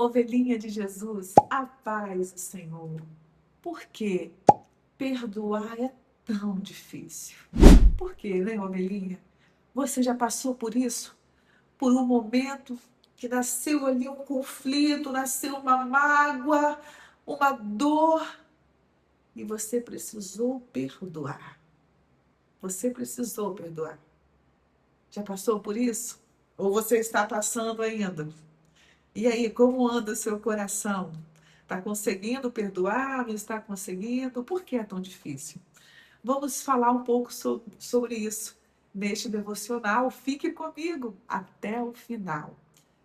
Ovelhinha de Jesus, a paz do Senhor. Por que perdoar é tão difícil? Por quê, né, ovelhinha? Você já passou por isso? Por um momento que nasceu ali um conflito, nasceu uma mágoa, uma dor, e você precisou perdoar. Você precisou perdoar. Já passou por isso? Ou você está passando ainda? E aí, como anda o seu coração? Está conseguindo perdoar? Não está conseguindo? Por que é tão difícil? Vamos falar um pouco sobre isso neste devocional. Fique comigo até o final.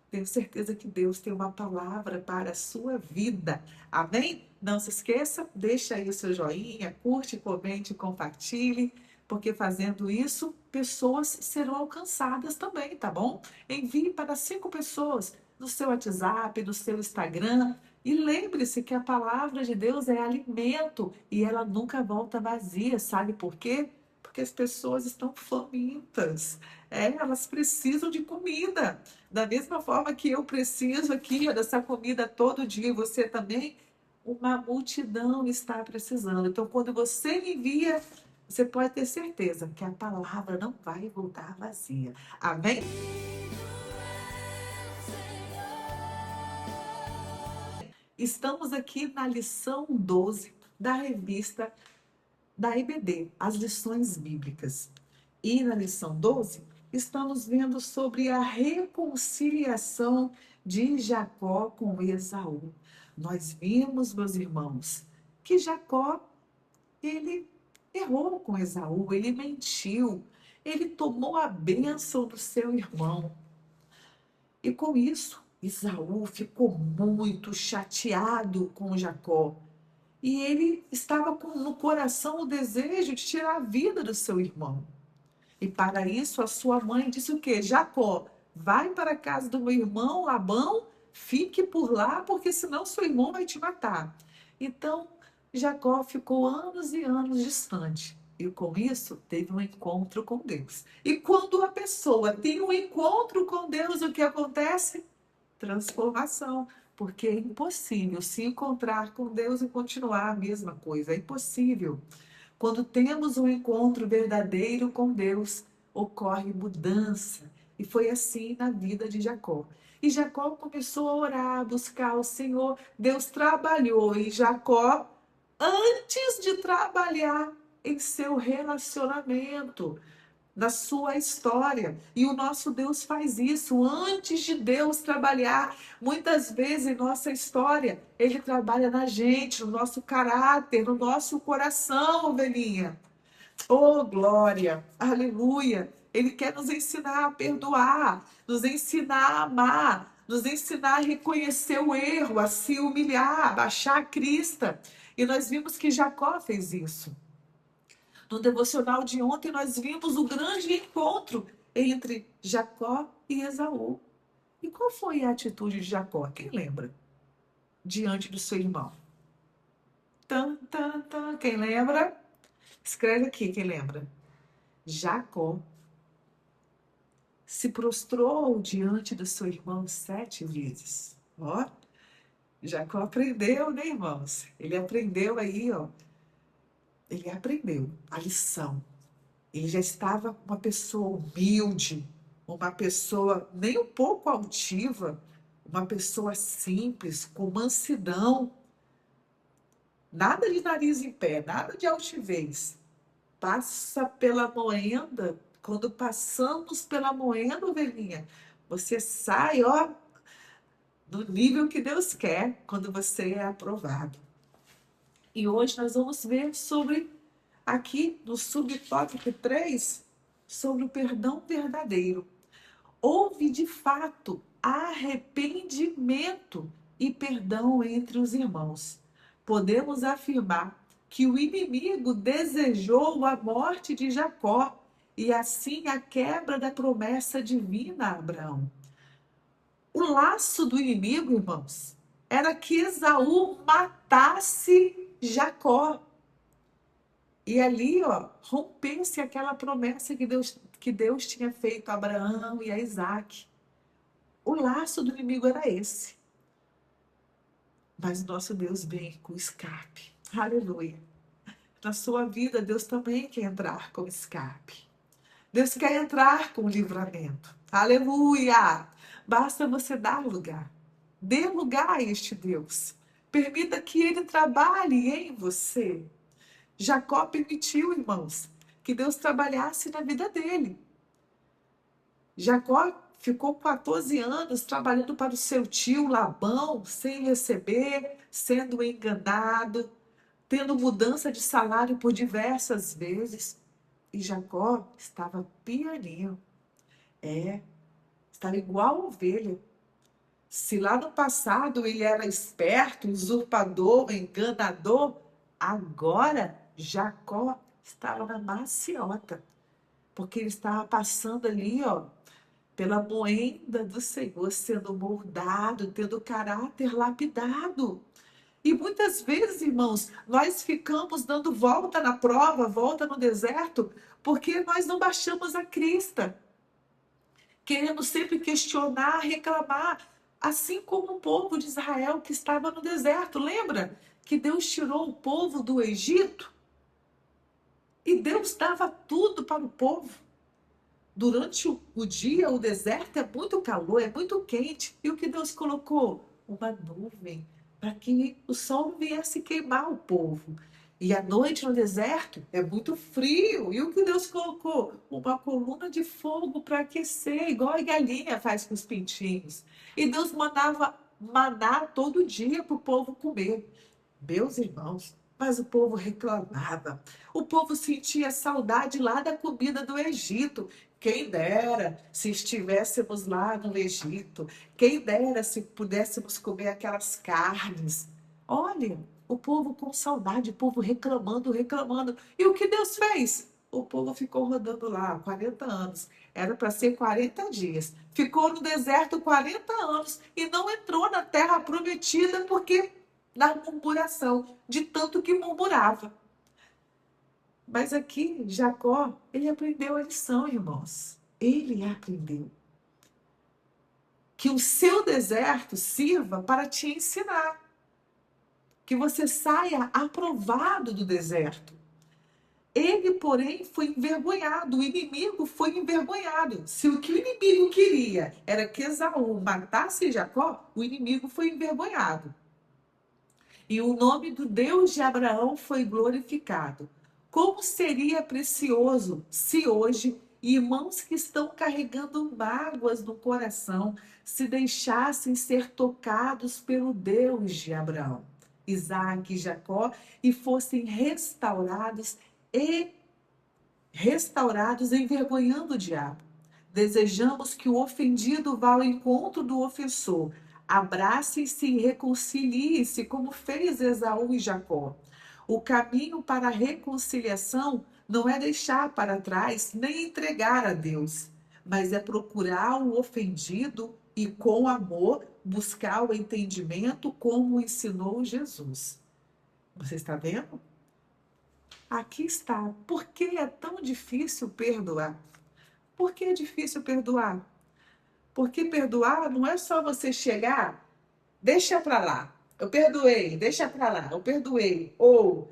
Tenho certeza que Deus tem uma palavra para a sua vida. Amém? Não se esqueça, deixa aí o seu joinha, curte, comente, compartilhe, porque fazendo isso, pessoas serão alcançadas também, tá bom? Envie para 5 pessoas no seu WhatsApp, no seu Instagram. E lembre-se que a palavra de Deus é alimento e ela nunca volta vazia. Sabe por quê? Porque as pessoas estão famintas. Elas precisam de comida. Da mesma forma que eu preciso aqui dessa comida todo dia, você também, uma multidão está precisando. Então, quando você envia, você pode ter certeza que a palavra não vai voltar vazia. Amém? Estamos aqui na lição 12 da revista da IBD, as lições bíblicas. E na lição 12, estamos vendo sobre a reconciliação de Jacó com Esaú. Nós vimos, meus irmãos, que Jacó, ele errou com Esaú, ele mentiu, ele tomou a bênção do seu irmão. E com isso, Esaú ficou muito chateado com Jacó. E ele estava no coração o desejo de tirar a vida do seu irmão. E para isso a sua mãe disse o quê? Jacó, vai para a casa do meu irmão Labão, fique por lá, porque senão seu irmão vai te matar. Então, Jacó ficou anos e anos distante. E com isso, teve um encontro com Deus. E quando a pessoa tem um encontro com Deus, o que acontece? Transformação. Porque é impossível se encontrar com Deus e continuar a mesma coisa. É impossível. Quando temos um encontro verdadeiro com Deus, ocorre mudança. E foi assim na vida de Jacó. E Jacó começou a orar, a buscar o Senhor. Deus trabalhou em Jacó antes de trabalhar em seu relacionamento, na sua história. E o nosso Deus faz isso antes de Deus trabalhar. Muitas vezes em nossa história, Ele trabalha na gente, no nosso caráter, no nosso coração, ovelhinha. Oh, glória! Aleluia! Ele quer nos ensinar a perdoar, nos ensinar a amar, nos ensinar a reconhecer o erro, a se humilhar, a baixar a crista. E nós vimos que Jacó fez isso. No devocional de ontem, nós vimos o grande encontro entre Jacó e Esaú. E qual foi a atitude de Jacó? Quem lembra? Diante do seu irmão. Tan, tan, tan. Quem lembra? Escreve aqui, quem lembra? Jacó se prostrou diante do seu irmão 7 vezes. Ó, Jacó aprendeu, né, irmãos? Ele aprendeu aí, ó. Ele aprendeu a lição. Ele já estava uma pessoa humilde, uma pessoa nem um pouco altiva, uma pessoa simples, com mansidão. Nada de nariz em pé, nada de altivez. Passa pela moenda, quando passamos pela moenda, ovelhinha, você sai, ó, do nível que Deus quer, quando você é aprovado. E hoje nós vamos ver sobre, aqui no subtópico 3, sobre o perdão verdadeiro. Houve, de fato, arrependimento e perdão entre os irmãos. Podemos afirmar que o inimigo desejou a morte de Jacó e assim a quebra da promessa divina a Abraão. O laço do inimigo, irmãos, era que Esaú matasse Jacó. E ali, ó, rompesse aquela promessa que Deus tinha feito a Abraão e a Isaac. O laço do inimigo era esse. Mas o nosso Deus vem com escape. Aleluia. Na sua vida, Deus também quer entrar com escape. Deus quer entrar com livramento. Aleluia! Basta você dar lugar. Dê lugar a este Deus. Permita que Ele trabalhe em você. Jacó permitiu, irmãos, que Deus trabalhasse na vida dele. Jacó ficou 14 anos trabalhando para o seu tio Labão, sem receber, sendo enganado, tendo mudança de salário por diversas vezes. E Jacó estava pianinho. Estava igual a ovelha. Se lá no passado ele era esperto, usurpador, enganador, agora Jacó estava na maciota, porque ele estava passando ali, ó, pela moenda do Senhor, sendo moldado, tendo o caráter lapidado. E muitas vezes, irmãos, nós ficamos dando volta na prova, volta no deserto, porque nós não baixamos a crista. Queremos sempre questionar, reclamar, assim como o povo de Israel que estava no deserto. Lembra que Deus tirou o povo do Egito? E Deus dava tudo para o povo. Durante o dia, o deserto é muito calor, é muito quente. E o que Deus colocou? Uma nuvem, para que o sol não viesse queimar o povo. E à noite no deserto é muito frio. E o que Deus colocou? Uma coluna de fogo para aquecer, igual a galinha faz com os pintinhos. E Deus mandava maná todo dia para o povo comer. Meus irmãos, mas o povo reclamava. O povo sentia saudade lá da comida do Egito. Quem dera se estivéssemos lá no Egito. Quem dera se pudéssemos comer aquelas carnes. Olha, o povo com saudade, o povo reclamando, reclamando. E o que Deus fez? O povo ficou rodando lá 40 anos. Era para ser 40 dias. Ficou no deserto 40 anos e não entrou na terra prometida porque da murmuração, de tanto que murmurava. Mas aqui, Jacó, ele aprendeu a lição, irmãos. Ele aprendeu que o seu deserto sirva para te ensinar. Que você saia aprovado do deserto. Ele, porém, foi envergonhado. O inimigo foi envergonhado. Se o que o inimigo queria era que Esaú matasse Jacó, o inimigo foi envergonhado. E o nome do Deus de Abraão foi glorificado. Como seria precioso se hoje irmãos que estão carregando mágoas no coração se deixassem ser tocados pelo Deus de Abraão, Isaac e Jacó e fossem restaurados envergonhando o diabo. Desejamos que o ofendido vá ao encontro do ofensor, abrace-se e reconcilie-se, como fez Esaú e Jacó. O caminho para a reconciliação não é deixar para trás nem entregar a Deus, mas é procurar o ofendido e, com amor, buscar o entendimento, como ensinou Jesus. Você está vendo? Aqui está. Por que é tão difícil perdoar? Por que é difícil perdoar? Porque perdoar não é só você chegar, deixa pra lá. Eu perdoei, deixa pra lá, eu perdoei. Ou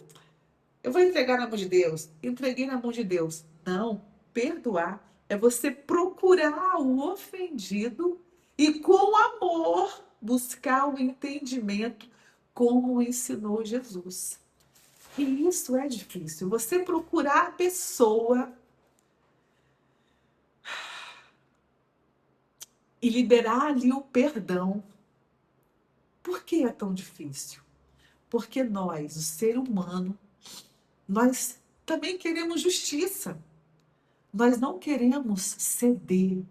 eu vou entregar na mão de Deus, entreguei na mão de Deus. Não, perdoar é você procurar o ofendido e com amor buscar o entendimento, como ensinou Jesus. E isso é difícil. Você procurar a pessoa e liberar ali o perdão. Por que é tão difícil? Porque nós, o ser humano, nós também queremos justiça. Nós não queremos ceder.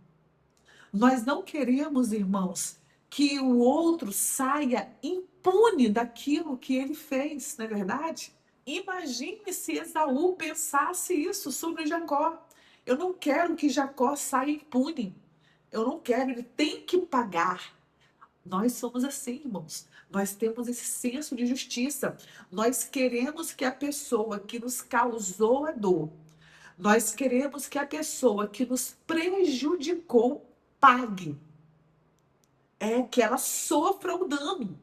Nós não queremos, irmãos, que o outro saia impune daquilo que ele fez, não é verdade? Imagine se Esaú pensasse isso sobre Jacó. Eu não quero que Jacó saia impune. Eu não quero, ele tem que pagar. Nós somos assim, irmãos. Nós temos esse senso de justiça. Nós queremos que a pessoa que nos causou a dor, nós queremos que a pessoa que nos prejudicou pague. É que ela sofra o dano.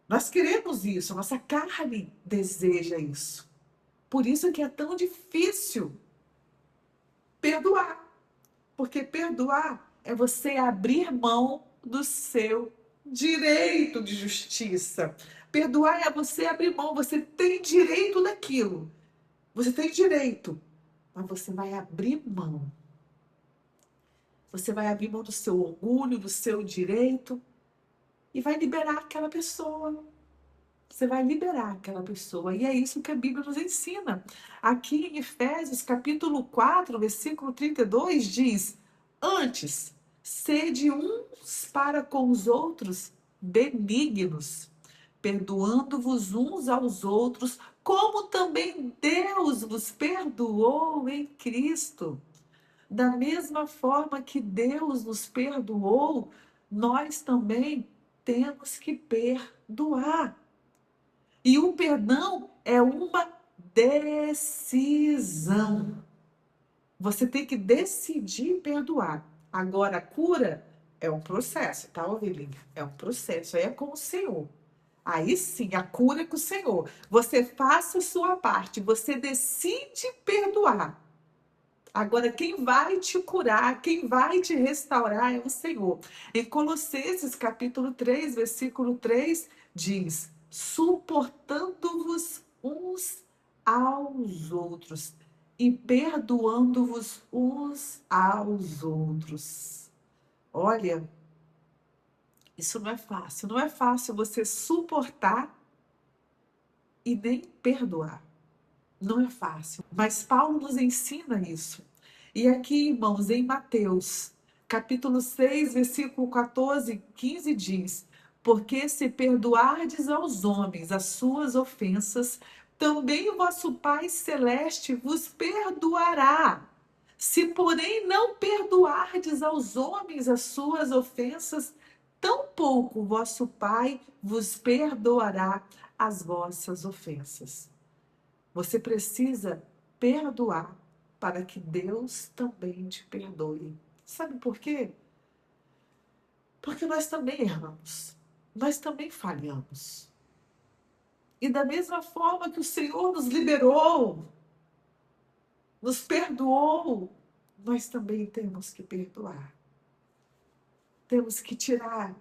Nós queremos isso, nossa carne deseja isso. Por isso que é tão difícil perdoar. Porque perdoar é você abrir mão do seu direito de justiça. Perdoar é você abrir mão, você tem direito daquilo. Você tem direito, mas você vai abrir mão. Você vai abrir mão do seu orgulho, do seu direito e vai liberar aquela pessoa. Você vai liberar aquela pessoa. E é isso que a Bíblia nos ensina. Aqui em Efésios, capítulo 4, versículo 32, diz: Antes, sede uns para com os outros benignos, perdoando-vos uns aos outros, como também Deus vos perdoou em Cristo. Da mesma forma que Deus nos perdoou, nós também temos que perdoar. E o perdão é uma decisão. Você tem que decidir perdoar. Agora, a cura é um processo, tá, ovelhinha? É um processo, aí é com o Senhor. Aí sim, a cura é com o Senhor. Você faça a sua parte, você decide perdoar. Agora, quem vai te curar, quem vai te restaurar é o Senhor. Em Colossenses, capítulo 3, versículo 3, diz: suportando-vos uns aos outros e perdoando-vos uns aos outros. Olha, isso não é fácil. Não é fácil você suportar e nem perdoar. Não é fácil, mas Paulo nos ensina isso. E aqui, irmãos, em Mateus, capítulo 6, versículo 14 e 15 diz: porque se perdoardes aos homens as suas ofensas, também o vosso Pai Celeste vos perdoará. Se, porém, não perdoardes aos homens as suas ofensas, tampouco o vosso Pai vos perdoará as vossas ofensas. Você precisa perdoar para que Deus também te perdoe. Sabe por quê? Porque nós também erramos. Nós também falhamos. E da mesma forma que o Senhor nos liberou, nos perdoou, nós também temos que perdoar. Temos que tirar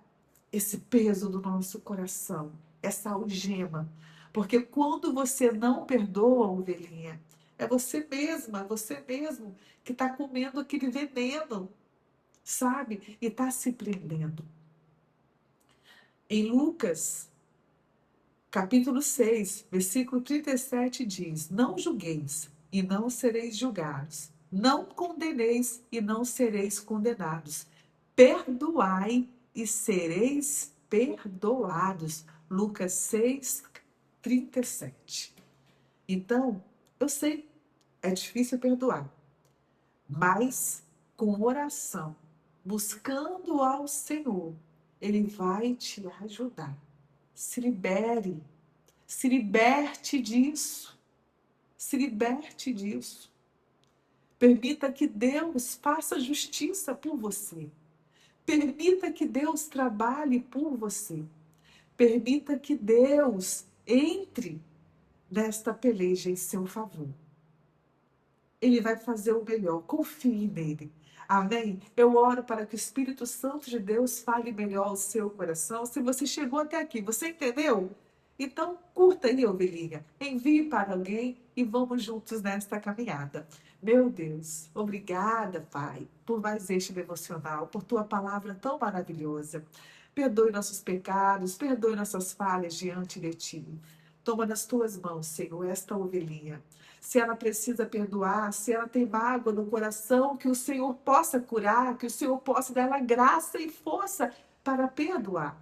esse peso do nosso coração, essa algema. Porque quando você não perdoa, ovelhinha, é você mesma, você mesmo que está comendo aquele veneno, sabe? E está se prendendo. Em Lucas, capítulo 6, versículo 37 diz: não julgueis e não sereis julgados. Não condeneis e não sereis condenados. Perdoai e sereis perdoados. Lucas 6, 37. Então, eu sei, é difícil perdoar, mas com oração, buscando ao Senhor, Ele vai te ajudar. Se libere, se liberte disso, se liberte disso. Permita que Deus faça justiça por você. Permita que Deus trabalhe por você. Permita que Deus entre nesta peleja em seu favor. Ele vai fazer o melhor. Confie nele. Amém? Eu oro para que o Espírito Santo de Deus fale melhor ao seu coração. Se você chegou até aqui, você entendeu? Então, curta aí, ovelhinha. Envie para alguém e vamos juntos nesta caminhada. Meu Deus, obrigada, Pai, por mais este devocional, por tua palavra tão maravilhosa. Perdoe nossos pecados, perdoe nossas falhas diante de ti. Toma nas tuas mãos, Senhor, esta ovelhinha. Se ela precisa perdoar, se ela tem mágoa no coração, que o Senhor possa curar, que o Senhor possa dar ela graça e força para perdoar.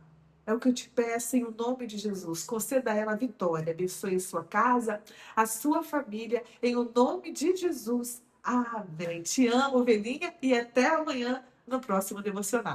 É o que eu te peço em o nome de Jesus. Conceda a ela a vitória. Abençoe a sua casa, a sua família, em o nome de Jesus. Amém. Te amo, ovelhinha, e até amanhã no próximo devocional.